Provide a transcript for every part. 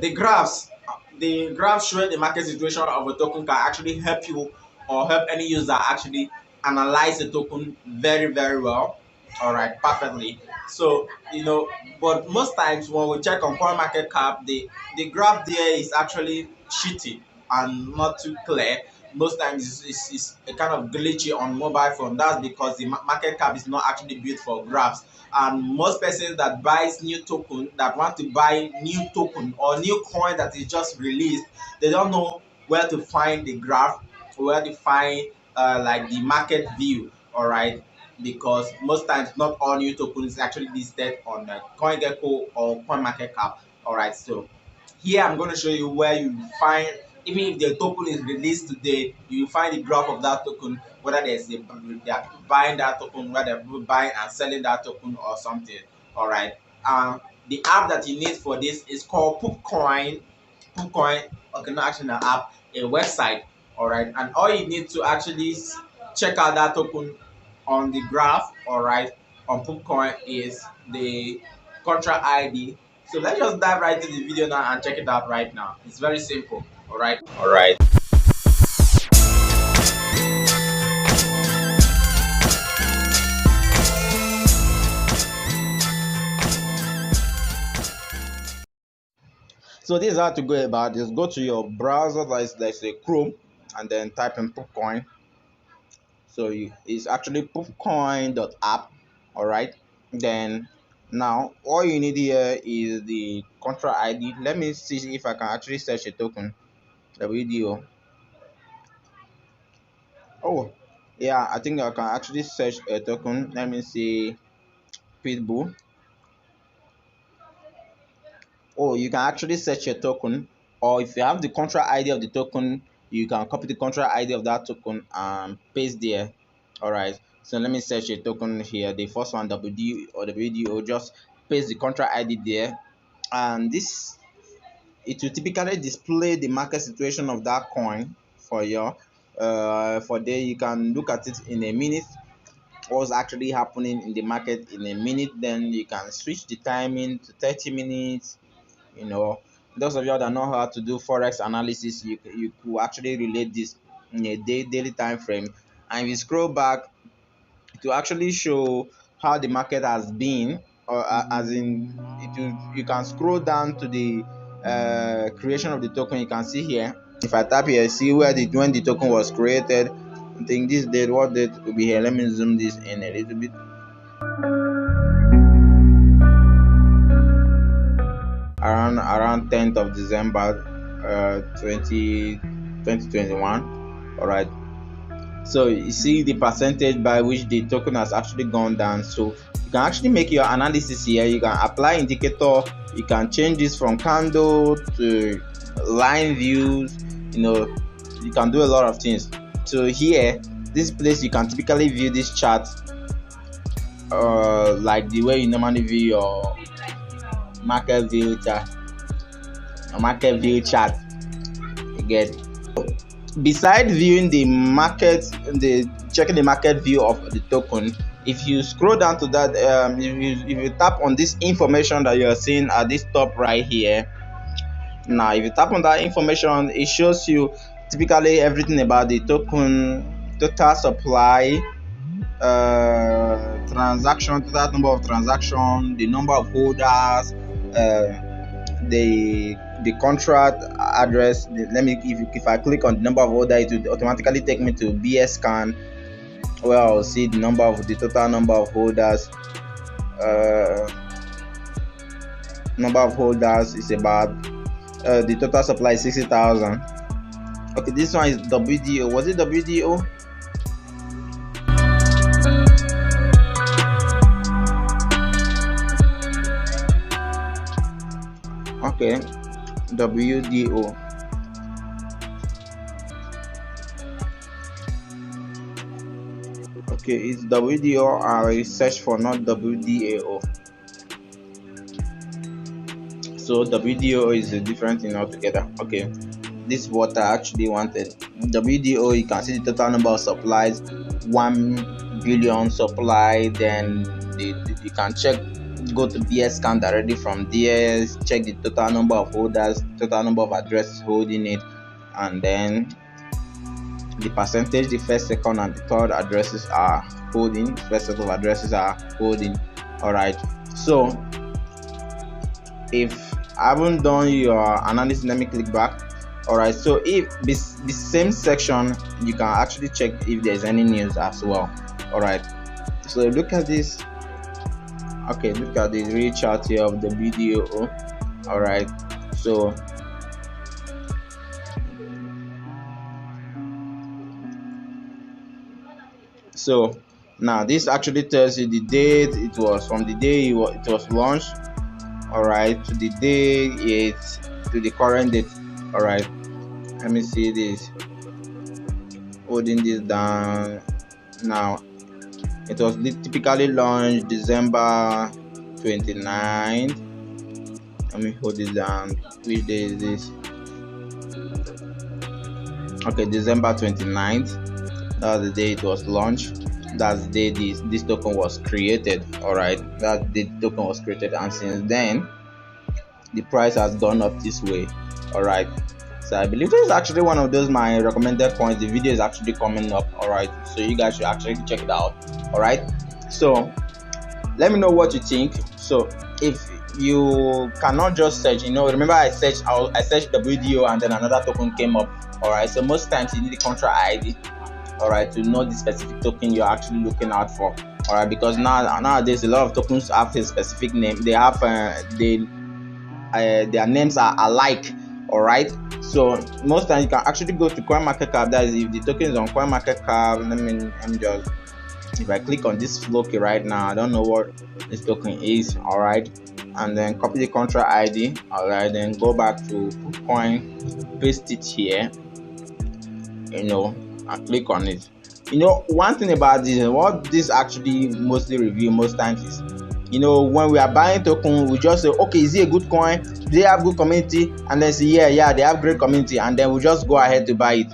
the graphs the graph showing the market situation of a token can actually help you or help any user actually analyze the token very very well, all right, perfectly. So but most times when we check on coin market cap, the graph there is actually shitty and not too clear. Most times it's a kind of glitchy on mobile phone. That's because the market cap is not actually built for graphs, and most persons that buys new token, that want to buy new token or new coin that is just released, they don't know where to find the graph, where to find like the market view, all right, because most times not all new tokens actually listed on CoinGecko or CoinMarketCap. All right, so here I'm going to show you where you find, even if the token is released today, you find the graph of that token, whether they are buying that token, whether they're buying and selling that token or something. All right. The app that you need for this is called poocoin. Poocoin, okay, not actually an app, a website. All right, and all you need to actually check out that token on the graph, all right, on poocoin is the contract ID. So let's just dive right into the video now and check it out right now. It's very simple. All right. All right. So this is how to go about this. Go to your browser, that's a Chrome, and then type in poocoin. So it's actually poocoin.app. All right. Then now all you need here is the contract ID. Let me see if I can actually search a token. The video. Oh, yeah, I think I can actually search a token. Let me see, Pitbull. Oh, you can actually search a token, or if you have the contract ID of the token, you can copy the contract ID of that token and paste there. All right. So let me search a token here. The first one, WD or WDO, just paste the contract ID there, and this, it will typically display the market situation of that coin for you. For there, you can look at it in a minute, what's actually happening in the market in a minute. Then you can switch the timing to 30 minutes. you know those of you that know how to do forex analysis, you could actually relate this in a daily time frame. And if you scroll back to actually show how the market has been, or as in you can scroll down to the creation of the token. You can see here, if I tap here, see where the when the token was created. I think this date, what date will be here. Let me zoom this in a little bit. Around 10th of December 2021. All right. So you see the percentage by which the token has actually gone down. So you can actually make your analysis here. You can apply indicator. You can change this from candle to line views. You can do a lot of things. So here, this place, you can typically view this chart like the way you normally view your market view chart. You get it. Besides viewing the market, the checking the market view of the token, if you scroll down to that, if you tap on this information that you are seeing at this top right here. Now if you tap on that information, it shows you typically everything about the token, total supply, transaction, total number of transactions, the number of holders, the contract address. Let me, if I click on the number of holders, it will automatically take me to BS scan, where I'll see the total number of holders. Number of holders is about the total supply is 60,000. Okay, this one is WDO. Was it WDO? Okay, WDO. Okay, it's WDO. I search for not WDAO. So WDO is a different thing altogether. Okay, this is what I actually wanted. WDO, you can see the total number of supplies, 1 billion supply. Then you can check go to DS count directly from DS, check the total number of holders, total number of addresses holding it, and then the percentage the first, second, and the third addresses are holding, first set of addresses are holding. Alright, so if I haven't done your analysis, let me click back. Alright, so if this the same section, you can actually check if there's any news as well. Alright, so look at this. Okay, look at the real chart here of the video. Alright, so now this actually tells you the date it was, from the day it was launched, all right, to the day it's to the current date. All right, let me see this, holding this down now. It was typically launched December 29th. Let me hold this down. Which day is this? Okay, December 29th. That's the day it was launched. That's the day this token was created. All right, that the token was created, and since then the price has gone up this way. All right, so I believe this is actually one of those my recommended coins. The video is actually coming up. All right, so you guys should actually check it out. All right, so let me know what you think. So if you cannot just search, remember I searched the video and then another token came up. All right, so most times you need the contract ID, all right, to know the specific token you're actually looking out for. All right, because nowadays a lot of tokens have a specific name. They have their names are alike. All right, so most times you can actually go to CoinMarketCap. That is, if the token is on CoinMarketCap. Let me just, if I click on this Floki right now, I don't know what this token is. All right, and then copy the contract ID. All right, then go back to poocoin, paste it here, and click on it. One thing about this, what this actually mostly review most times is, when we are buying token, we just say, okay, is it a good coin? Do they have good community? And then say, yeah, they have great community, and then we just go ahead to buy it.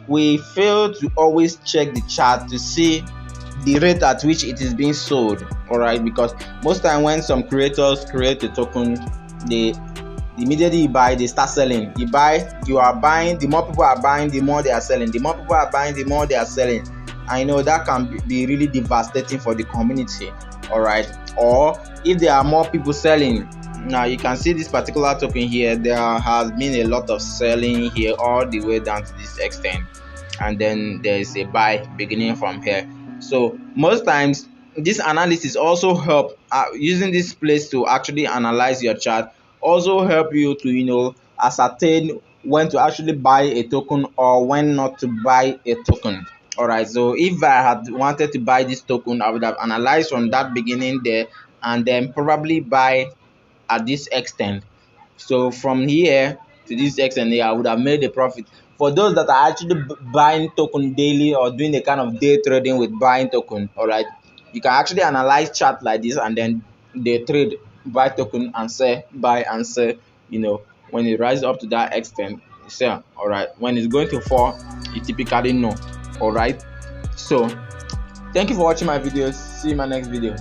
We fail to always check the chart to see the rate at which it is being sold. All right, because most time when some creators create a token, they immediately you buy, they start selling. You are buying, the more people are buying, the more they are selling. The more people are buying, the more they are selling. I know that can be really devastating for the community. All right, or if there are more people selling, now you can see this particular token here, there has been a lot of selling here all the way down to this extent, and then there is a buy beginning from here. So most times this analysis also help, using this place to actually analyze your chart also help you to ascertain when to actually buy a token or when not to buy a token. All right, so if I had wanted to buy this token, I would have analyzed from that beginning there and then probably buy at this extent. So from here to this extent here, I would have made a profit. For those that are actually buying token daily or doing a kind of day trading with buying token, all right, you can actually analyze chart like this and then day trade, buy token and sell, buy and sell. When it rises up to that extent, sell. All right, when it's going to fall, you typically know. All right, so thank you for watching my videos. See you in my next video.